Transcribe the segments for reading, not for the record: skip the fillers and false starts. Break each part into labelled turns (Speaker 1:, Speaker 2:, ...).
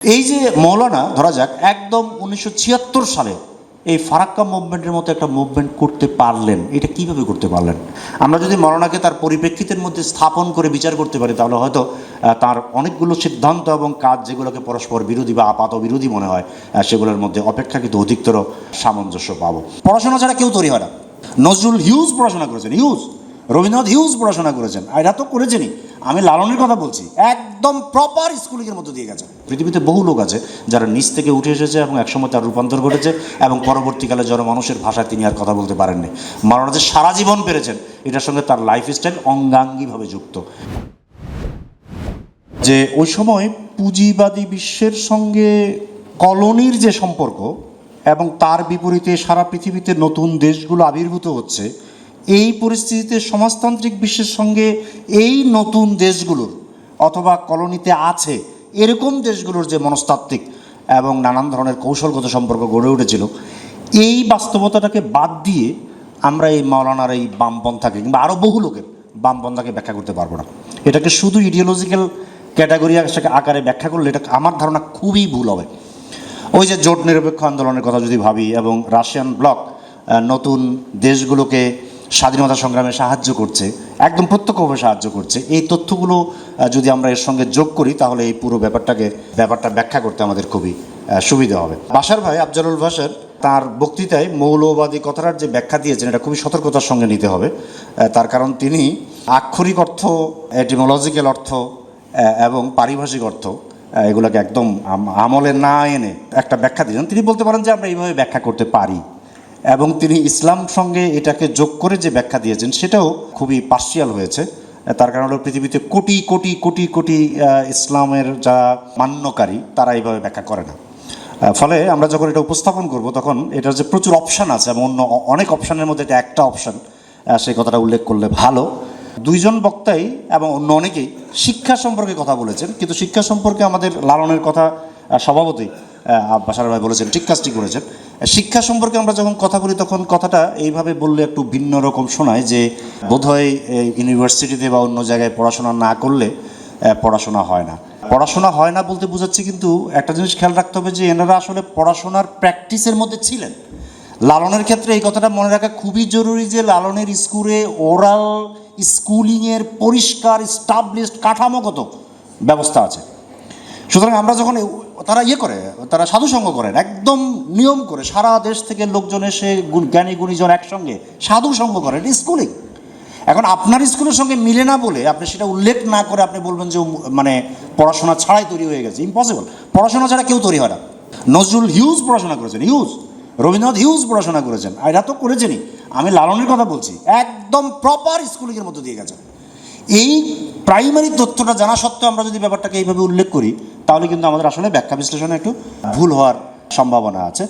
Speaker 1: এই যে মৌলানা ধরা যাক একদম 1976 সালে এই ফারাক্কা মুভমেন্টের মতো একটা মুভমেন্ট করতে পারলেন, এটা কিভাবে করতে পারলেন? আমরা যদি মৌলানাকে তার পরিপ্রেক্ষিতের মধ্যে স্থাপন করে বিচার করতে পারি তাহলে হয়তো তার অনেকগুলো সিদ্ধান্ত এবং কাজ যেগুলোকে পরস্পর বিরোধী বা আপাত বিরোধী মনে হয় সেগুলোর মধ্যে অপেক্ষাকৃত অধিকতর সামঞ্জস্য পাবো। পড়াশোনা ছাড়া কেউ তৈরি হয় না। নজরুল হিউজ পড়াশোনা করেছেন, হিউজ। রবীন্দ্রনাথ হিউজ পড়াশোনা করেছেন, এরা তো করেছেনই। আমি লালনের কথা বলছি, একদম প্রপার স্কুলিংয়ের মধ্যে দিয়ে গেছে। পৃথিবীতে বহু লোক আছে যারা নিচ থেকে উঠে এসেছে এবং একসময় তার রূপান্তর ঘটেছে এবং পরবর্তীকালে জনমানুষের ভাষায় তিনি আর কথা বলতে পারেননি। মাওলানা যে সারা জীবন পেরেছেন এটার সঙ্গে তার লাইফস্টাইল অঙ্গাঙ্গিভাবে যুক্ত। যে ওই সময় পুঁজিবাদী বিশ্বের সঙ্গে কলোনির যে সম্পর্ক এবং তার বিপরীতে সারা পৃথিবীতে নতুন দেশগুলো আবির্ভূত হচ্ছে, এই পরিস্থিতিতে সমাজতান্ত্রিক বিশ্বের সঙ্গে এই নতুন দেশগুলোর অথবা কলোনিতে আছে এরকম দেশগুলোর যে মনস্তাত্ত্বিক এবং নানান ধরনের কৌশলগত সম্পর্ক গড়ে উঠেছিল, এই বাস্তবতাটাকে বাদ দিয়ে আমরা এই মাওলানার এই বামপন্থাকে কিংবা আরও বহু লোকের বামপন্থাকে ব্যাখ্যা করতে পারবো না। এটাকে শুধু ইডিওলজিক্যাল ক্যাটাগরি আকারে ব্যাখ্যা করলে এটা আমার ধারণা খুবই ভুল হবে। ওই যে জোট নিরপেক্ষ আন্দোলনের কথা যদি ভাবি এবং রাশিয়ান ব্লক নতুন দেশগুলোকে স্বাধীনতা সংগ্রামে সাহায্য করছে, একদম প্রত্যক্ষভাবে সাহায্য করছে, এই তথ্যগুলো যদি আমরা এর সঙ্গে যোগ করি তাহলে এই পুরো ব্যাপারটা ব্যাখ্যা করতে আমাদের খুবই সুবিধা হবে। বাশার ভাই আফজালুল বাশার তার বক্তৃতায় মৌলবাদী কথাটার যে ব্যাখ্যা দিয়েছেন এটা খুবই সতর্কতার সঙ্গে নিতে হবে। তার কারণ তিনি আক্ষরিক অর্থ, এটিমোলজিক্যাল অর্থ এবং পারিভাষিক অর্থ এগুলোকে একদম আমলে না এনে একটা ব্যাখ্যা দিয়েছেন। তিনি বলতে পারেন যে আমরা এইভাবে ব্যাখ্যা করতে পারি, এবং তিনি ইসলাম সঙ্গে এটাকে যোগ করে যে ব্যাখ্যা দিয়েছেন সেটাও খুবই পার্সিয়াল হয়েছে। তার কারণ হলো পৃথিবীতে কোটি কোটি কোটি কোটি ইসলামের যারা মান্যকারী তারা এইভাবে ব্যাখ্যা করে না। ফলে আমরা যখন এটা উপস্থাপন করব তখন এটার যে প্রচুর অপশান আছে এবং অন্য অনেক অপশানের মধ্যে এটা একটা অপশান, সেই কথাটা উল্লেখ করলে ভালো। দুইজন বক্তাই এবং অন্য অনেকেই শিক্ষা সম্পর্কে কথা বলেছেন, কিন্তু শিক্ষা সম্পর্কে আমাদের লালনের কথা স্বভাবতই বাশার ভাই বলেছেন, ঠিক কাজটি করেছেন। শিক্ষা সম্পর্কে আমরা যখন কথা বলি তখন কথাটা এইভাবে বললে একটু ভিন্ন রকম শোনায় যে বোধহয় ইউনিভার্সিটিতে বা অন্য জায়গায় পড়াশোনা না করলে পড়াশোনা হয় না। পড়াশোনা হয় না বলতে বোঝাচ্ছি, কিন্তু একটা জিনিস খেয়াল রাখতে হবে যে এনারা আসলে পড়াশোনার প্র্যাকটিসের মধ্যে ছিলেন। লালনের ক্ষেত্রে এই কথাটা মনে রাখা খুবই জরুরি যে লালনের স্কুলে ওরাল স্কুলিংয়ের পরিষ্কার স্টাবলিশড কাঠামোগত ব্যবস্থা আছে। সুতরাং আমরা যখন তারা তারা সাধুসঙ্গ করেন, একদম নিয়ম করে সারা দেশ থেকে লোকজন এসে জ্ঞানী গুণীজন একসঙ্গে সাধুসঙ্গ করেন, স্কুলিং। এখন আপনার স্কুলের সঙ্গে মিলে না বলে আপনি সেটা উল্লেখ না করে আপনি বলবেন যে মানে পড়াশোনা ছাড়াই তৈরি হয়ে গেছে, ইম্পসিবল। পড়াশোনা ছাড়া কেউ তৈরি হয় না। নজরুল হিউজ পড়াশোনা করেছেন, হিউজ। রবীন্দ্রনাথ হিউজ পড়াশোনা করেছেন, এরা তো করেছেনই। আমি লালনের কথা বলছি, একদম প্রপার স্কুলিংয়ের মধ্যে দিয়ে গেছে। এই প্রাইমারি তথ্যটা জানা সত্ত্বেও আমরা যদি ব্যাপারটাকে এইভাবে উল্লেখ করি তাহলে কিন্তু আমাদের আসলে ব্যাখ্যা বিশ্লেষণে একটু ভুল হওয়ার সম্ভাবনা আছে।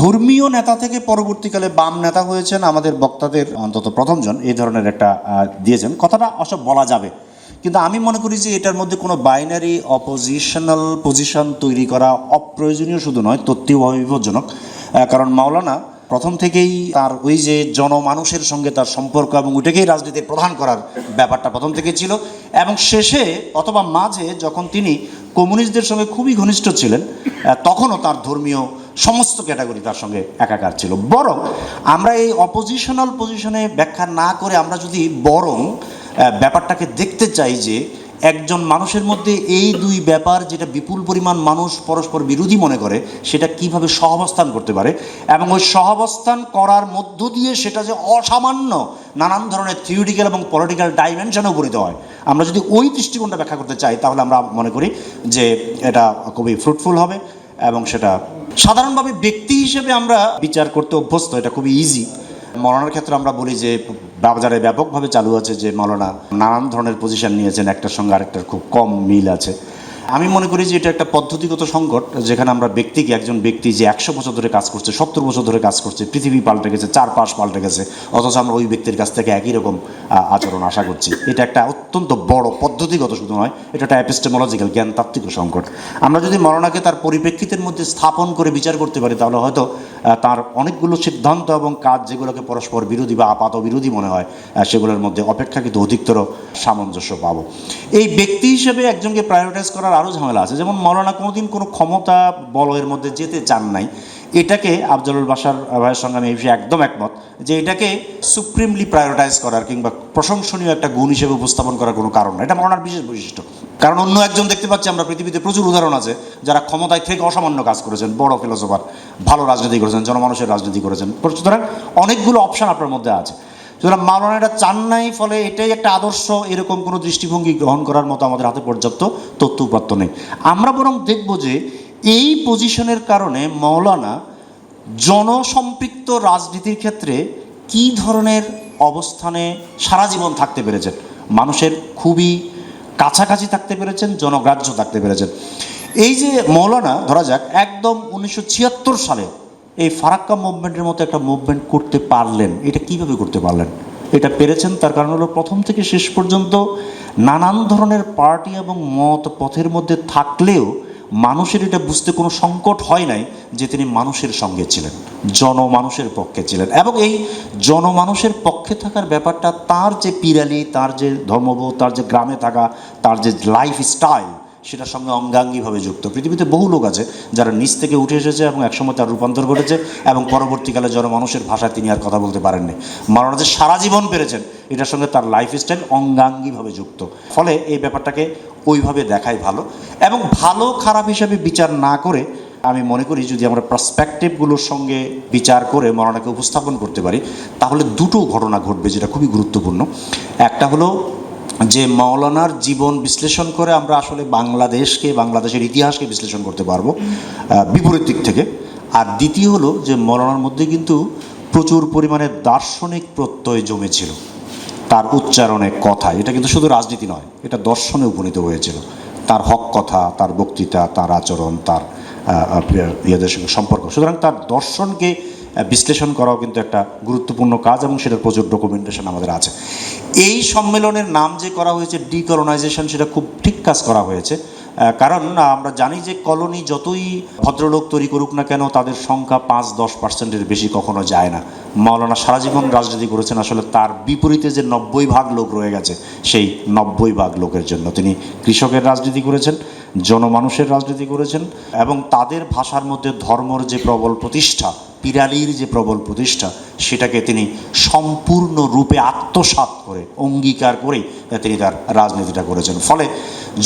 Speaker 1: ধর্মীয় নেতা থেকে পরবর্তীকালে বাম নেতা হয়েছেন আমাদের বক্তাদের অন্তত প্রথমজন এই ধরনের একটা দিয়েছেন, কথাটা অসব বলা যাবে। কিন্তু আমি মনে করি যে এটার মধ্যে কোনো বাইনারি অপোজিশনাল পজিশন তৈরি করা অপ্রয়োজনীয় শুধু নয়, তথ্যভাবে বিপজ্জনক। কারণ মাওলানা প্রথম থেকেই তার ওই যে জনমানুষের সঙ্গে তার সম্পর্ক এবং ওইটাকেই রাজনীতির প্রধান করার ব্যাপারটা প্রথম থেকে ছিল, এবং শেষে অথবা মাঝে যখন তিনি কমিউনিস্টদের সঙ্গে খুবই ঘনিষ্ঠ ছিলেন তখনও তার ধর্মীয় সমস্ত ক্যাটাগরি তার সঙ্গে একাকার ছিল। বরং আমরা এই অপোজিশনাল পজিশনে ব্যাখ্যা না করে আমরা যদি বরং ব্যাপারটাকে দেখতে চাই যে একজন মানুষের মধ্যে এই দুই ব্যাপার, যেটা বিপুল পরিমাণ মানুষ পরস্পর বিরোধী মনে করে, সেটা কিভাবে সহাবস্থান করতে পারে এবং ওই সহাবস্থান করার মধ্য দিয়ে সেটা যে অসামান্য নানান ধরনের থিওরিটিক্যাল এবং পলিটিক্যাল ডাইমেনশনে উপনীত হয়, আমরা যদি ওই দৃষ্টিকোণটা ব্যাখ্যা করতে চাই তাহলে আমরা মনে করি যে এটা খুবই ফ্রুটফুল হবে এবং সেটা সাধারণভাবে ব্যক্তি হিসেবে আমরা বিচার করতে অভ্যস্ত, এটা খুবই ইজি। মৌলানার ক্ষেত্রে আমরা বলি যে বাজারে ব্যাপকভাবে চালু আছে যে মৌলানা নানান ধরনের পজিশন নিয়েছেন, একটার সঙ্গে আরেকটার খুব কম মিল আছে। আমি মনে করি যে এটা একটা পদ্ধতিগত সংকট, যেখানে আমরা একজন ব্যক্তি যে 100 বছর ধরে কাজ করছে, 70 বছর ধরে কাজ করছে, পৃথিবী পাল্টে গেছে, চারপাশ পাল্টে গেছে, অথচ আমরা ওই ব্যক্তির কাছ থেকে একই রকম আচরণ আশা করছি। এটা একটা অত্যন্ত বড় পদ্ধতিগত শুধু নয়, এটা একটা এপিস্টেমোলজিক্যাল জ্ঞানতাত্ত্বিক সংকট। আমরা যদি মৌলানাকে তার পরিপ্রেক্ষিতের মধ্যে স্থাপন করে বিচার করতে পারি তাহলে হয়তো তার অনেকগুলো সিদ্ধান্ত এবং কাজ যেগুলোকে পরস্পর বিরোধী বা আপাত বিরোধী মনে হয় সেগুলোর মধ্যে অপেক্ষাকৃত অধিকতর সামঞ্জস্য পাবো। এই ব্যক্তি হিসেবে একজনকে প্রায়োরিটাইজ করার মাওলানার আরও ঝামেলা আছে। যেমন মাওলানা কোনোদিন কোনো ক্ষমতা বলয়ের মধ্যে যেতে চান নাই। এটাকে আফজালুল বাসার ভাইয়ের সঙ্গে আমি এই বিষয়ে একদম একমত যে এটাকে সুপ্রিমলি প্রায়োরিটাইজ করার কিংবা প্রশংসনীয় একটা গুণ হিসেবে উপস্থাপন করার কোনো কারণ না। এটা মাওলানার বিশেষ বৈশিষ্ট্য। কারণ অন্য একজন দেখতে পাচ্ছি আমরা পৃথিবীতে প্রচুর উদাহরণ আছে যারা ক্ষমতায় থেকে অসামান্য কাজ করেছেন, বড় ফিলোসফার, ভালো রাজনীতি করেছেন, জনমানুষের রাজনীতি করেছেন। সুতরাং অনেকগুলো অপশান আপনার মধ্যে আছে। সুতরাং মাওলানা এটা চান নাই, ফলে এটাই একটা আদর্শ এরকম কোনো দৃষ্টিভঙ্গি গ্রহণ করার মতো আমাদের হাতে পর্যাপ্ত তথ্য উপাত্ত নেই। আমরা বরং দেখব যে এই পজিশনের কারণে মাওলানা জনসম্পৃক্ত রাজনীতির ক্ষেত্রে কী ধরনের অবস্থানে সারা জীবন থাকতে পেরেছেন, মানুষের খুবই কাছাকাছি থাকতে পেরেছেন, জনগ্রাহ্য থাকতে পেরেছেন। এই যে মাওলানা ধরা যাক একদম 1976 সালে এই ফারাক্কা মুভমেন্টের মতো একটা মুভমেন্ট করতে পারলেন, এটা কিভাবে করতে পারলেন? এটা পেরেছেন তার কারণ হলো প্রথম থেকে শেষ পর্যন্ত নানান ধরনের পার্টি এবং মত পথের মধ্যে থাকলেও মানুষের এটা বুঝতে কোনো সংকট হয় নাই যে তিনি মানুষের সঙ্গে ছিলেন, জনমানুষের পক্ষে ছিলেন। এবং এই জনমানুষের পক্ষে থাকার ব্যাপারটা তার যে পিরালি, তার যে ধর্মবোধ, তার যে গ্রামে থাকা, তার যে লাইফ স্টাইল, সেটার সঙ্গে অঙ্গাঙ্গিভাবে যুক্ত। পৃথিবীতে বহু লোক আছে যারা নিচ থেকে উঠে এসেছে এবং একসময় তার রূপান্তর ঘটেছে এবং পরবর্তীকালে জনমানুষের ভাষায় তিনি আর কথা বলতে পারেননি। মাওলানা যে সারা জীবন পেরেছেন এটার সঙ্গে তার লাইফ স্টাইল অঙ্গাঙ্গিভাবে যুক্ত, ফলে এই ব্যাপারটাকে ওইভাবে দেখাই ভালো। এবং ভালো খারাপ হিসাবে বিচার না করে আমি মনে করি যদি আমরা পার্সপেক্টিভগুলোর সঙ্গে বিচার করে মাওলানাকে উপস্থাপন করতে পারি তাহলে দুটো ঘটনা ঘটবে যেটা খুবই গুরুত্বপূর্ণ। একটা হলো যে মাওলানার জীবন বিশ্লেষণ করে আমরা আসলে বাংলাদেশকে, বাংলাদেশের ইতিহাসকে বিশ্লেষণ করতে পারবো বিপরীত দিক থেকে। আর দ্বিতীয় হলো যে মাওলানার মধ্যে কিন্তু প্রচুর পরিমাণে দার্শনিক প্রত্যয় জমেছিল তার উচ্চারণে, কথা। এটা কিন্তু শুধু রাজনীতি নয়, এটা দর্শনে উপনীত হয়েছিল। তার হক কথা, তার বক্তৃতা, তার আচরণ, তার ইয়েদের সঙ্গে সম্পর্ক। সুতরাং তার দর্শনকে বিশ্লেষণ করাও কিন্তু একটা গুরুত্বপূর্ণ কাজ এবং সেটার প্রচুর ডকুমেন্টেশন আমাদের আছে। এই সম্মেলনের নাম যে করা হয়েছে ডিকলোনাইজেশন, সেটা খুব ঠিক কাজ করা হয়েছে। কারণ আমরা জানি যে কলোনি যতই ভদ্রলোক তৈরি করুক না কেন তাদের সংখ্যা 5-10% বেশি কখনো যায় না। মাওলানা সারা জীবন রাজনীতি করেছেন আসলে তার বিপরীতে যে 90% লোক রয়ে গেছে সেই 90% লোকের জন্য। তিনি কৃষকের রাজনীতি করেছেন, জনমানুষের রাজনীতি করেছেন এবং তাদের ভাষার মধ্যে ধর্মর যে প্রবল প্রতিষ্ঠা, পিরালির যে প্রবল প্রতিষ্ঠা, সেটাকে তিনি সম্পূর্ণরূপে আত্মসাৎ করে, অঙ্গীকার করেই তিনি তার রাজনীতিটা করেছেন। ফলে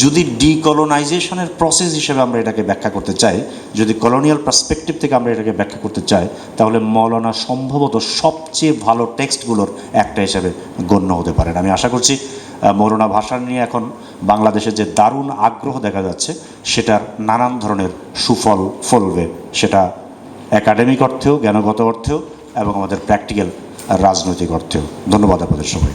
Speaker 1: যদি ডিকলোনাইজেশনের প্রসেস হিসেবে আমরা এটাকে ব্যাখ্যা করতে চাই, যদি কলোনিয়াল পার্সপেক্টিভ থেকে আমরা এটাকে ব্যাখ্যা করতে চাই, তাহলে মাওলানা সম্ভবত সবচেয়ে ভালো টেক্সটগুলোর একটা হিসেবে গণ্য হতে পারেন। আমি আশা করছি মাওলানা ভাষা নিয়ে এখন বাংলাদেশে যে দারুণ আগ্রহ দেখা যাচ্ছে সেটার নানান ধরনের সুফল ফলবে, সেটা একাডেমিক অর্থেও, জ্ঞানগত অর্থেও এবং আমাদের প্র্যাকটিক্যাল রাজনৈতিক অর্থেও। ধন্যবাদ আপনাদের সবাই।